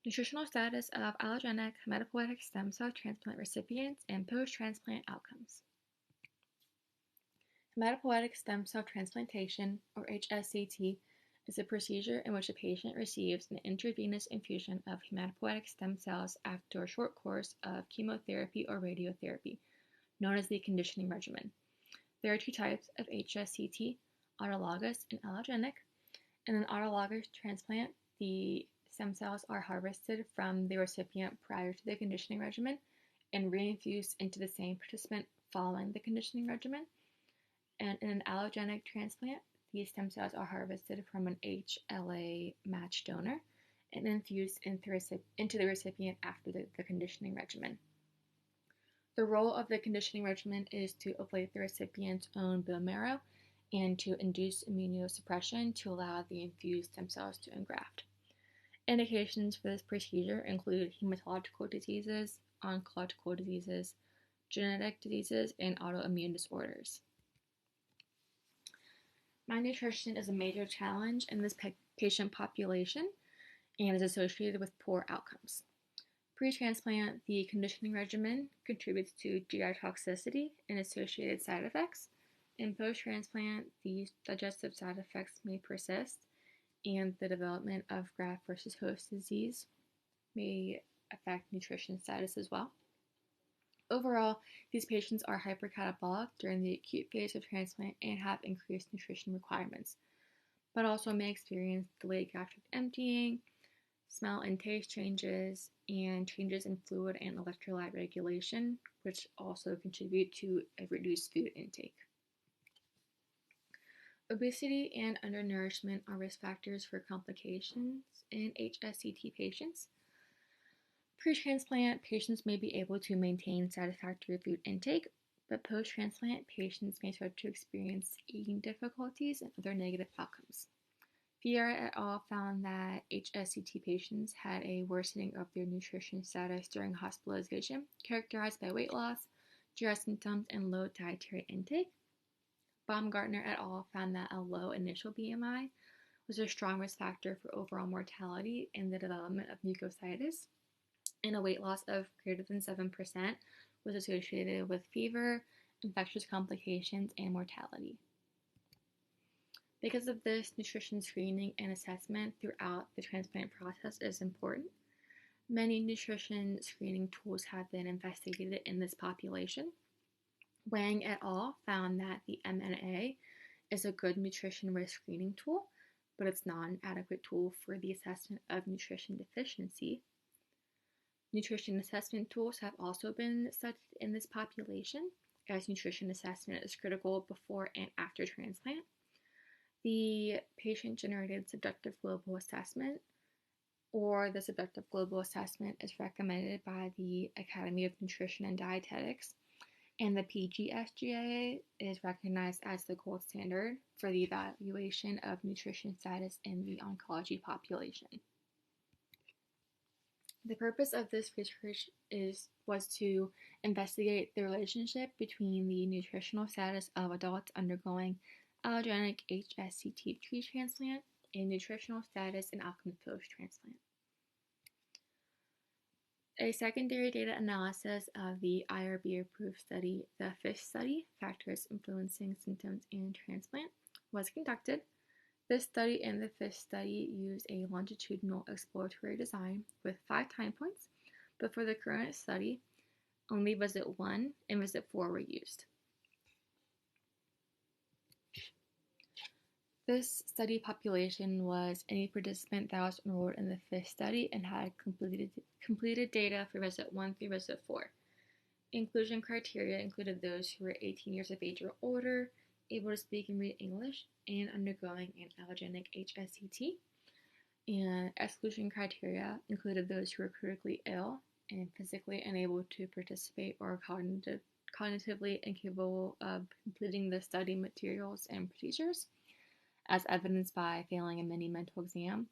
Nutritional status of allogeneic hematopoietic stem cell transplant recipients and post-transplant outcomes. Hematopoietic stem cell transplantation, or HSCT, is a procedure in which a patient receives an intravenous infusion of hematopoietic stem cells after a short course of chemotherapy or radiotherapy, known as the conditioning regimen. There are two types of HSCT, autologous and allogeneic. In an autologous transplant, the stem cells are harvested from the recipient prior to the conditioning regimen and reinfused into the same participant following the conditioning regimen. And in an allogeneic transplant, these stem cells are harvested from an HLA matched donor and infused into the recipient after the conditioning regimen. The role of the conditioning regimen is to ablate the recipient's own bone marrow and to induce immunosuppression to allow the infused stem cells to engraft. Indications for this procedure include hematological diseases, oncological diseases, genetic diseases, and autoimmune disorders. Malnutrition is a major challenge in this patient population and is associated with poor outcomes. Pre-transplant, the conditioning regimen contributes to GI toxicity and associated side effects. In post-transplant, these digestive side effects may persist, and the development of graft versus host disease may affect nutrition status as well. Overall, these patients are hypercatabolic during the acute phase of transplant and have increased nutrition requirements, but also may experience delayed gastric emptying, smell and taste changes, and changes in fluid and electrolyte regulation, which also contribute to a reduced food intake. Obesity and undernourishment are risk factors for complications in HSCT patients. Pre-transplant, patients may be able to maintain satisfactory food intake, but post-transplant, patients may start to experience eating difficulties and other negative outcomes. Vieira et al. Found that HSCT patients had a worsening of their nutrition status during hospitalization, characterized by weight loss, GI symptoms, and low dietary intake. Baumgartner et al. Found that a low initial BMI was a strong risk factor for overall mortality and the development of mucositis, and a weight loss of greater than 7% was associated with fever, infectious complications, and mortality. Because of this, nutrition screening and assessment throughout the transplant process is important. Many nutrition screening tools have been investigated in this population. Wang et al. Found that the MNA is a good nutrition risk screening tool, but it's not an adequate tool for the assessment of nutrition deficiency. Nutrition assessment tools have also been studied in this population, as nutrition assessment is critical before and after transplant. The patient-generated subjective global assessment, or the subjective global assessment, is recommended by the Academy of Nutrition and Dietetics, and the PGSGAA is recognized as the gold standard for the evaluation of nutrition status in the oncology population. The purpose of this research was to investigate the relationship between the nutritional status of adults undergoing allogeneic HSCT pre-transplant and nutritional status and outcomes post-transplant. A secondary data analysis of the IRB-approved study, the FISH study, Factors Influencing Symptoms and Transplant, was conducted. This study and the FISH study used a longitudinal exploratory design with 5 time points, but for the current study, only visit 1 and visit 4 were used. This study population was any participant that was enrolled in the FISH study and had completed data for visit 1 through visit 4. Inclusion criteria included those who were 18 years of age or older, able to speak and read English, and undergoing an allogeneic HSCT. And exclusion criteria included those who were critically ill and physically unable to participate or cognitively incapable of completing the study materials and procedures, as evidenced by failing a mini mental exam,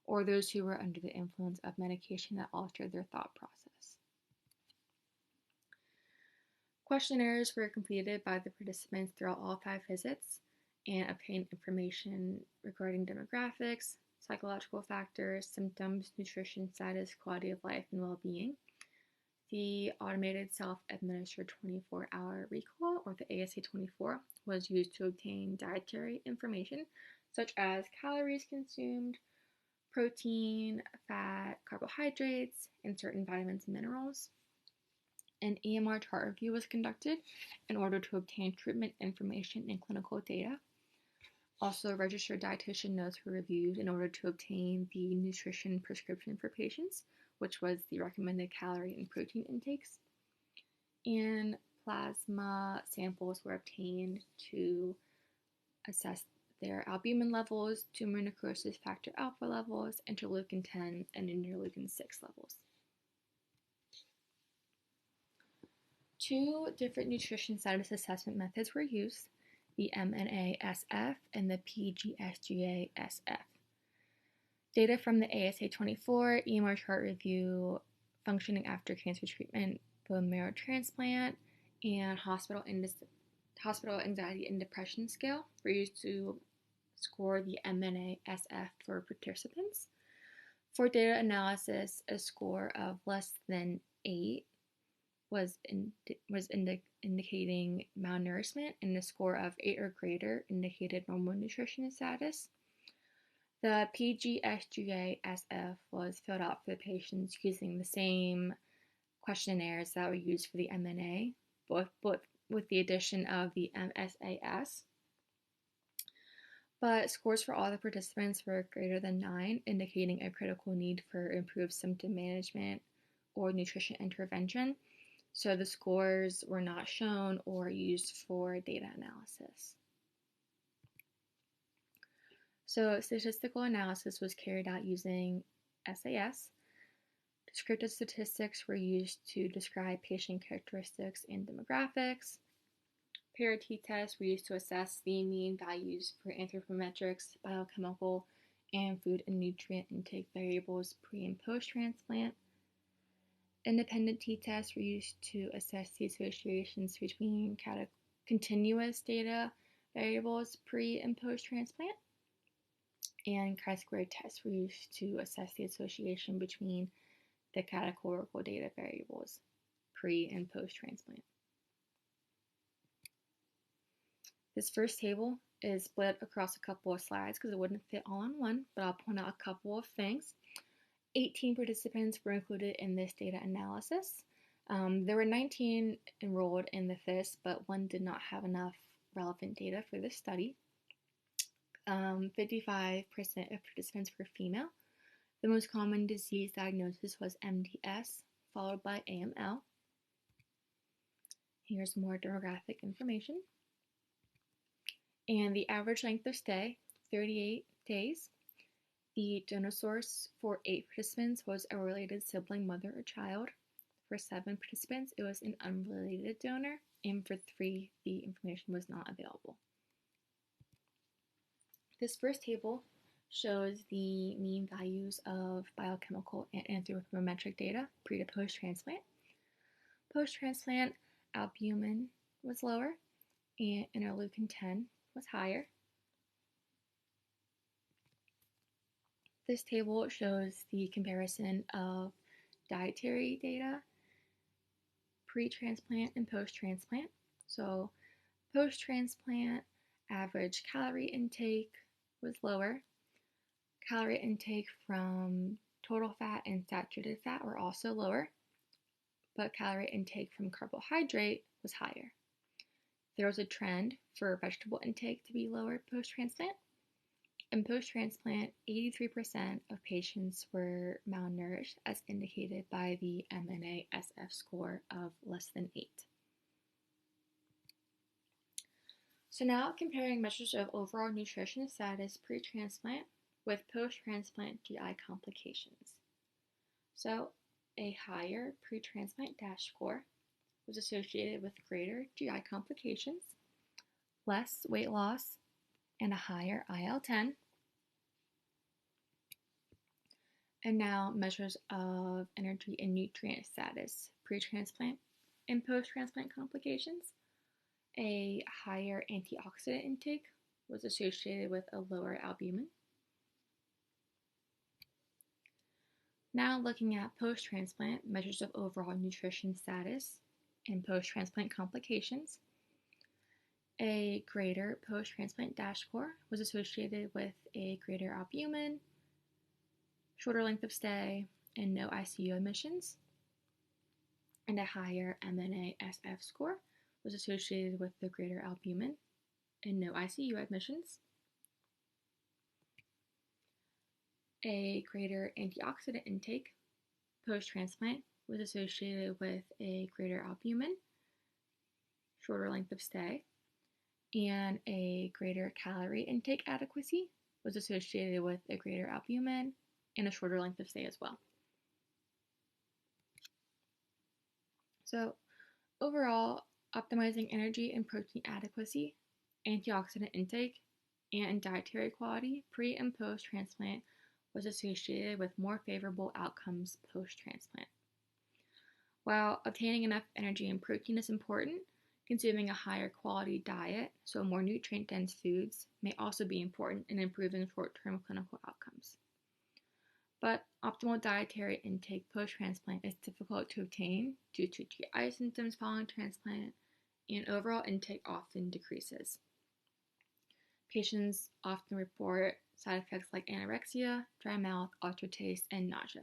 or those who were under the influence of medication that altered their thought process. Questionnaires were completed by the participants throughout all 5 visits and obtained information regarding demographics, psychological factors, symptoms, nutrition status, quality of life, and well-being. The automated self-administered 24-hour recall, or the ASA-24, was used to obtain dietary information such as calories consumed, protein, fat, carbohydrates, and certain vitamins and minerals. An EMR chart review was conducted in order to obtain treatment information and clinical data. Also, registered dietitian notes were reviewed in order to obtain the nutrition prescription for patients, which was the recommended calorie and protein intakes. And plasma samples were obtained to assess their albumin levels, tumor necrosis factor alpha levels, interleukin 10, and interleukin 6 levels. Two different nutrition status assessment methods were used, the MNA-SF and the PGSGA-SF. Data from the ASA-24, EMR chart review, functioning after cancer treatment, bone marrow transplant, and hospital anxiety and depression scale were used to score the MNA-SF for participants. For data analysis, a score of less than 8 was indicating malnourishment, and a score of 8 or greater indicated normal nutrition status. The PGSGA-SF was filled out for the patients using the same questionnaires that were used for the MNA, but with the addition of the MSAS. But scores for all the participants were greater than 9, indicating a critical need for improved symptom management or nutrition intervention. So the scores were not shown or used for data analysis. So statistical analysis was carried out using SAS. Descriptive statistics were used to describe patient characteristics and demographics. Pair t-tests were used to assess the mean values for anthropometrics, biochemical, and food and nutrient intake variables pre- and post-transplant. Independent t-tests were used to assess the associations between continuous data variables pre- and post-transplant. And chi-squared tests were used to assess the association between the categorical data variables pre- and post-transplant. This first table is split across a couple of slides because it wouldn't fit all in one, but I'll point out a couple of things. 18 participants were included in this data analysis. There were 19 enrolled in the FIS, but one did not have enough relevant data for this study. 55% of participants were female. The most common disease diagnosis was MDS, followed by AML. Here's more demographic information. And the average length of stay, 38 days. The donor source for 8 participants was a related sibling, mother, or child. For 7 participants, it was an unrelated donor, and for 3, the information was not available. This first table shows the mean values of biochemical and anthropometric data pre- to post-transplant. Post-transplant, albumin was lower, and interleukin 10 was higher. This table shows the comparison of dietary data pre-transplant and post-transplant. So post-transplant, average calorie intake was lower. Calorie intake from total fat and saturated fat were also lower, but calorie intake from carbohydrate was higher. There was a trend for vegetable intake to be lower post-transplant. In post-transplant, 83% of patients were malnourished, as indicated by the MNA-SF score of less than 8. So now comparing measures of overall nutrition status pre-transplant with post-transplant GI complications. So a higher pre-transplant DASH score was associated with greater GI complications, less weight loss, and a higher IL-10. And now measures of energy and nutrient status pre-transplant and post-transplant complications. A higher antioxidant intake was associated with a lower albumin. Now looking at post-transplant measures of overall nutrition status and post-transplant complications. A greater post-transplant DASH score was associated with a greater albumin, shorter length of stay, and no ICU admissions. And a higher MNA-SF score was associated with the greater albumin and no ICU admissions. A greater antioxidant intake post-transplant was associated with a greater albumin, shorter length of stay, and a greater calorie intake adequacy was associated with a greater albumin and a shorter length of stay as well. So overall, optimizing energy and protein adequacy, antioxidant intake, and dietary quality pre and post-transplant was associated with more favorable outcomes post-transplant. While obtaining enough energy and protein is important, consuming a higher quality diet, so more nutrient-dense foods, may also be important in improving short-term clinical outcomes. But optimal dietary intake post-transplant is difficult to obtain due to GI symptoms following transplant, and overall intake often decreases. Patients often report side effects like anorexia, dry mouth, altered taste, and nausea.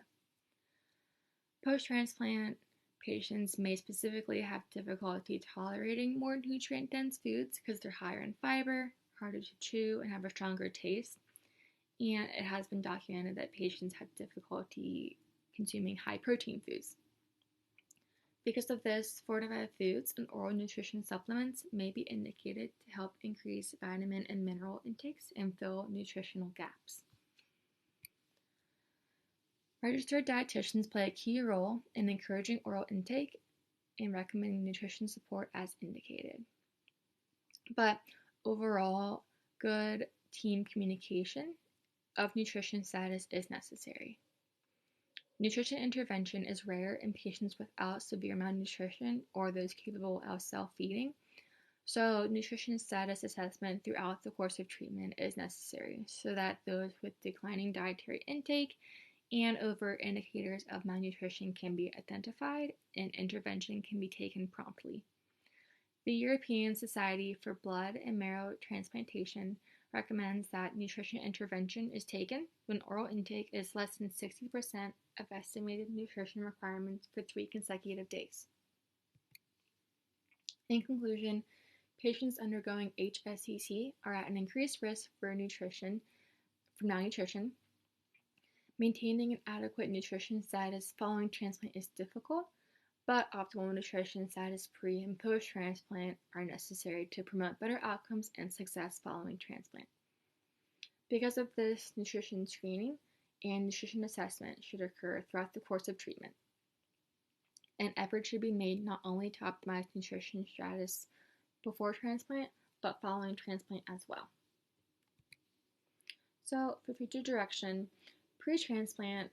Post-transplant, patients may specifically have difficulty tolerating more nutrient-dense foods because they're higher in fiber, harder to chew, and have a stronger taste. And it has been documented that patients have difficulty consuming high-protein foods. Because of this, fortified foods and oral nutrition supplements may be indicated to help increase vitamin and mineral intakes and fill nutritional gaps. Registered dietitians play a key role in encouraging oral intake and recommending nutrition support as indicated. But overall, good team communication of nutrition status is necessary. Nutrition intervention is rare in patients without severe malnutrition or those capable of self-feeding, so nutrition status assessment throughout the course of treatment is necessary so that those with declining dietary intake and overt indicators of malnutrition can be identified and intervention can be taken promptly. The European Society for Blood and Marrow Transplantation recommends that nutrition intervention is taken when oral intake is less than 60% of estimated nutrition requirements for 3 consecutive days. In conclusion, patients undergoing HSCT are at an increased risk for malnutrition. Maintaining an adequate nutrition status following transplant is difficult, but optimal nutrition status pre and post-transplant are necessary to promote better outcomes and success following transplant. Because of this, nutrition screening and nutrition assessment should occur throughout the course of treatment. An effort should be made not only to optimize nutrition status before transplant, but following transplant as well. So, for future direction, pre-transplant,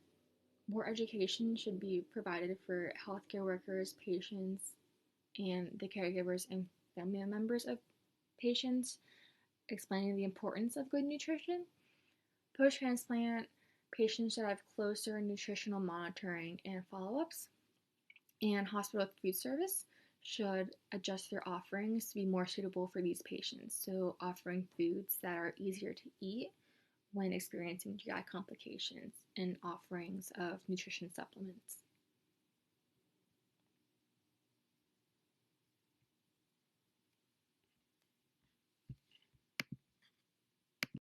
more education should be provided for healthcare workers, patients, and the caregivers and family members of patients, explaining the importance of good nutrition. Post-transplant, patients should have closer nutritional monitoring and follow-ups, and hospital food service should adjust their offerings to be more suitable for these patients, so offering foods that are easier to eat when experiencing GI complications and offerings of nutrition supplements.